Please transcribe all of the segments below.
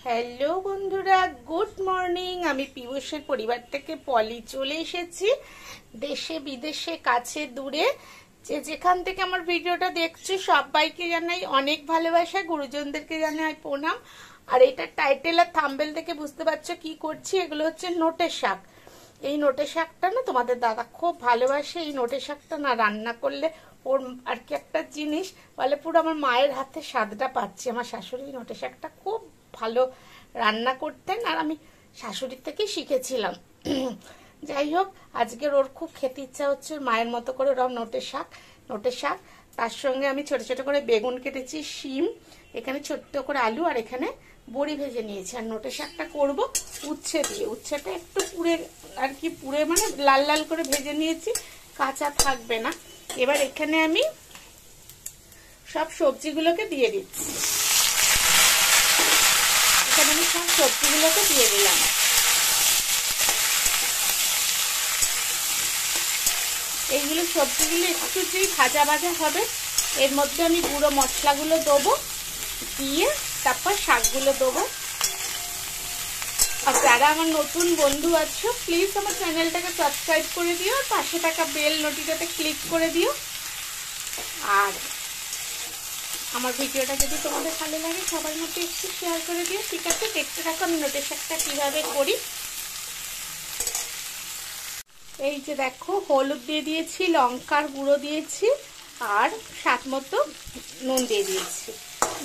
Hello বন্ধুরা, good morning. আমি পীযূষের পরিবার থেকে পলি চলে এসেছি। দেশে বিদেশে কাছে দূরে যে যেখান থেকে আমার ভিডিওটা দেখছি সবাইকে জানাই অনেক ভালোবাসা, গুরুজনদেরকে জানাই প্রণাম। আর এটা টাইটেল আর থাম্বনেল থেকে বুঝতে পারছো কি করছি। এগুলো হচ্ছে নোটে শাক। এই নোটে শাকটা না তোমাদের দাদা খুব ভালোবাসে। এই নোটে শাকটা না রান্না করলে ওর আর কি একটা জিনিস বলে, পুরো আমার মায়ের হাতে স্বাদটা পাচ্ছি। আমার শাশুড়ি নোটে শাকটা খুব ভালো রান্না করতেন আর আমি শাশুড়ির থেকেই শিখেছিলাম। যাই হোক, আজকের ওর খুব খেতে ইচ্ছা হচ্ছে মায়ের মতো করে ওরকম নোটে শাক। তার সঙ্গে আমি ছোট ছোট করে বেগুন কেটেছি, শিম, এখানে ছোট্ট করে আলু, আর এখানে বড়ি ভেজে নিয়েছি। আর নোটে শাকটা করবো উচ্ছে দিয়ে। উচ্ছেটা একটু পুড়ে আর কি পুড়ে মানে লাল লাল করে ভেজে নিয়েছি, কাঁচা থাকবে না। এবার এখানে আমি সব সবজিগুলোকে দিয়ে দিচ্ছি। এখানে আমি সব সবজিগুলোকে দিয়ে দিলাম। এইগুলো সবজিগুলো একটু যেই ভাজা ভাজা হবে এর মধ্যে আমি গুঁড়ো মশলাগুলো দেবো, দিয়ে তারপর শাকগুলো দেবো। আর যারা আমার নতুন বন্ধু আছো প্লিজ আমার চ্যানেলটাকে সাবস্ক্রাইব করে দিও, আর পাশে থাকা বেল নোটিটাতে ক্লিক করে দিও। আর আমার ভিডিওটা যদি তোমাদের ভালো লাগে সবার মধ্যে একটু শেয়ার করে দিও, ঠিক আছে? দেখতে থাকো আমি নোটে শাকটা কিভাবে করি। এই যে দেখো, হলুদ দিয়ে দিয়েছি, লঙ্কার গুঁড়ো দিয়েছি, আর স্বাদ মতো নুন দিয়ে দিয়েছি।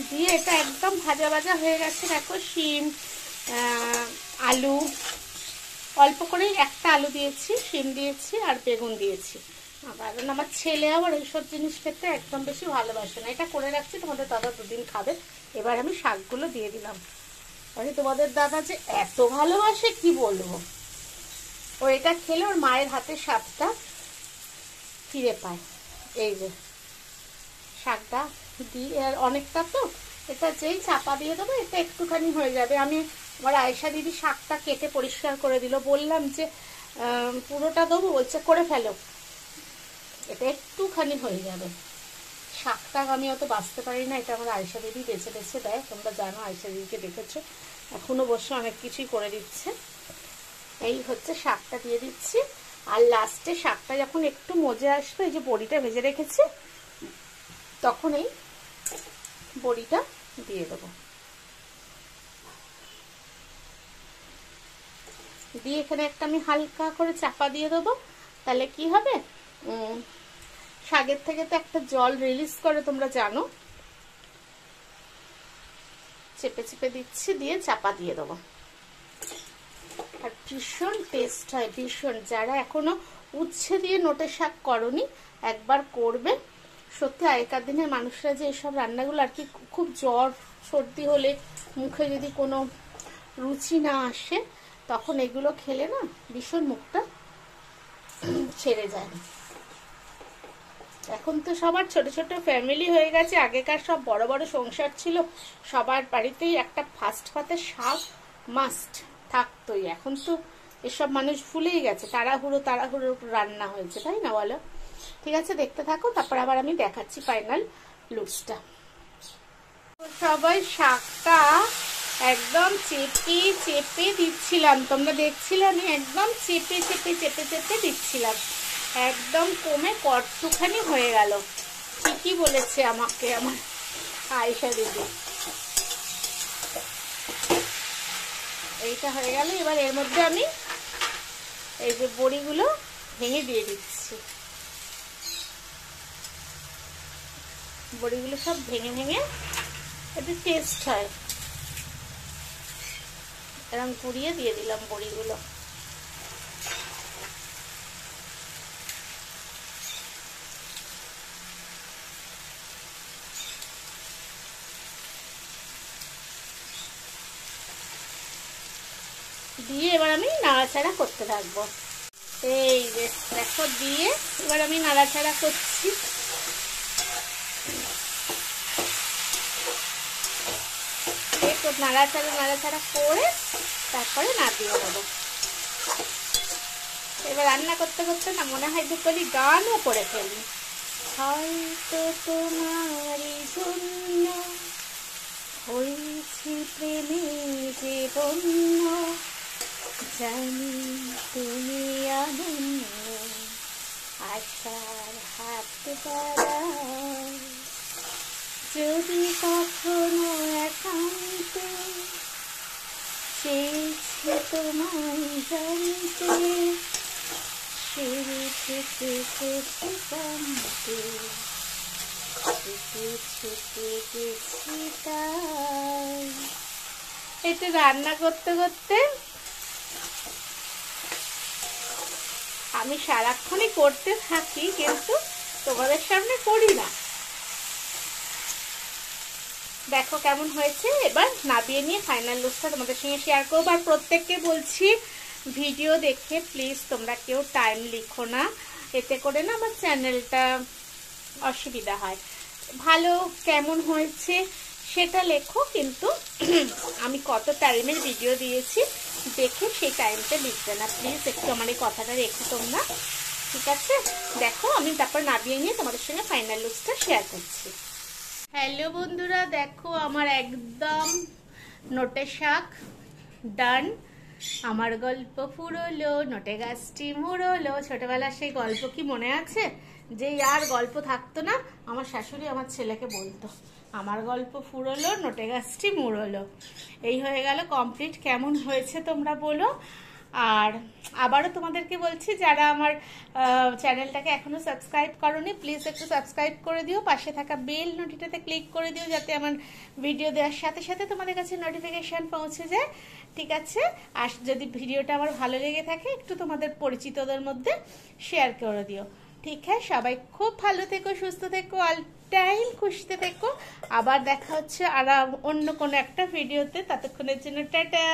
দিয়ে এটা একদম ভাজা ভাজা হয়ে গেছে। দেখো, শিম, আলু, অল্প করে একটা আলু দিয়েছি, শিম দিয়েছি আর বেগুন দিয়েছি। কারণ আমার ছেলে আবার এইসব জিনিস খেতে একদম বেশি ভালোবাসে না। এটা করে রাখছি, তোমাদের দাদা দুদিন খাবে। এবার আমি শাকগুলো দিয়ে দিলাম। মানে তোমাদের দাদা যে এত ভালোবাসে কি বলবো। ও এটা খেলে ওর মায়ের হাতের স্বাদটা ফিরে পায়। এই যে শাকটা দিয়ে, আর অনেকটা তো এটা যেই চাপা দিয়ে দেবো এটা একটুখানি হয়ে যাবে। আমি আমার আয়েশা দিদি শাকটা কেটে পরিষ্কার করে দিল। বললাম যে পুরোটা দেবো, বলছে করে ফেলো, এটা একটুখানি হয়ে যাবে। শাকটা আমি অত বাঁচতে পারি না, এটা আমার আয়েশা দিদি বেছে বেছে দেয়। তোমরা জানো, আয়েশা দিদিকে দেখেছো, এখনো বসে অনেক কিছুই করে দিচ্ছে। এই হচ্ছে শাকটা দিয়ে দিচ্ছি। আর লাস্টে শাকটা যখন একটু মজে আসবে, এই যে বড়িটা ভেজে রেখেছি, তখন এই বড়িটা দিয়ে দেবো। দিয়ে এখানে একটা আমি হালকা করে চাপা দিয়ে দেবো। তাহলে কি হবে, শাকের থেকে তো একটা জল রিলিজ করে, তোমরা জানো। চেপে চেপে দিচ্ছি, দিয়ে চাপা দিয়ে দেবো। আর ভীষণ টেস্ট হয়, ভীষণ। যারা এখনো উচ্ছে দিয়ে নোটে শাক করনি একবার করবে। সত্যি আগেকার দিনের মানুষরা যে এসব রান্নাগুলো আর কি, খুব জ্বর সর্দি হলে মুখে যদি কোনো রুচি না আসে তখন এগুলো খেলে না ভীষণ মুখটা ছেড়ে যায়। এখন তো সবার ছোট ছোট ফ্যামিলি হয়ে গেছে। আগেকার সব বড় বড় সংসার ছিল, সবার বাড়িতেই একটা ফাস্ট পাতের শাক মাস্ট থাকতোই। এখন তো এসব মানুষ ভুলেই গেছে, তাড়াহুড়ো রান্না হয়েছে, তাই না বলো? ঠিক আছে, দেখতে থাকো, তারপর আবার আমি দেখাচ্ছি ফাইনাল লুকসটা। সবাই শাকটা একদম চেপে চেপে দিচ্ছিলাম, তোমরা দেখছিলে আমি একদম চেপে চেপে চেপে চেপে দিচ্ছিলাম। একদম কমে কতখানি হয়ে গেল। ঠিকই বলেছে আমাকে আমার আয়েশা দিদি। এইটা হয়ে গেল। এবার এর মধ্যে আমি এই যে বড়িগুলো ভেঙে দিয়ে দিচ্ছি। বড়িগুলো সব ভেঙে ভেঙে একটু টেস্ট হয়, এরকম ঘুরিয়ে দিয়ে দিলাম বড়িগুলো। দিয়ে এবার আমি নাড়াচাড়া করতে থাকবো। এই যে দেখো, দিয়ে এবার আমি নাড়াচাড়া করছি। একটু নাড়াচাড়া করে তারপরে নাড়িয়ে দেবো। এবার রান্না করতে করতে না মনে হয় দুটোলি গানও করে ফেলি। হয়তো তোমারই জন্য হয়েছি প্রেমে ধন্য, জানি তুমি অনন্য, আশার হাত বাড়াও। যদি কখনো একান্তে চেয়েছি তোমায় জানতে, সিঁড়ি থেকে গেছি জানতে, ছুটে ছুটে গেছি তাই। এটা রান্না করতে করতে আমি সারাক্ষণই করতে থাকি, কিন্তু তোমাদের সামনে করি না। দেখো কেমন হয়েছে। এবার নাবিয়ে নিয়ে ফাইনাল লুকটা তোমাদের সঙ্গে শেয়ার করবো। আর প্রত্যেককে বলছি, ভিডিও দেখে প্লিজ তোমরা কেউ টাইম লিখো না, এতে করে না আমার চ্যানেলটা অসুবিধা হয়। ভালো কেমন হয়েছে সেটা লেখো, কিন্তু আমি কত টাইমের ভিডিও দিয়েছি দেখে সেই টাইমটা লিখবে না প্লিজ। একটু আমার এই কথাটা রেখো তোমরা, ঠিক আছে? দেখো আমি তারপর নাবিয়ে নিয়ে তোমাদের সঙ্গে ফাইনাল লুকটা শেয়ার করছি। হ্যালো বন্ধুরা, দেখো আমার একদম নোটে শাক ডান। আমার গল্প ফুরলো, নোটে গাছটি মুড়লো। ছোটবেলার সেই গল্প কি মনে আছে? যে আর গল্প থাকতো না, আমার শাশুড়ি আমার ছেলেকে বলতো, আমার গল্প ফুরলো, নোটে গাছটি মুড়লো। এই হয়ে গেল কমপ্লিট। কেমন হয়েছে তোমরা বলো। আর আবারও তোমাদেরকে বলছি, যারা আমার চ্যানেলটাকে এখনো সাবস্ক্রাইব করোনি প্লিজ একটু সাবস্ক্রাইব করে দিও, পাশে থাকা বেল নোটিটাতে ক্লিক করে দিও, যাতে আমার ভিডিও দেওয়ার সাথে সাথে তোমাদের কাছে নোটিফিকেশন পৌঁছে যায়, ঠিক আছে? আর যদি ভিডিওটা আমার ভালো লেগে থাকে একটু তোমাদের পরিচিতদের মধ্যে শেয়ার করে দিও, ঠিক আছে? সবাই খুব ভালো থেকো, সুস্থ থেকো, অল টাইম খুশিতে থেকো। আবার দেখা হচ্ছে আর অন্য কোনো একটা ভিডিওতে, ততক্ষণের জন্য টাটা।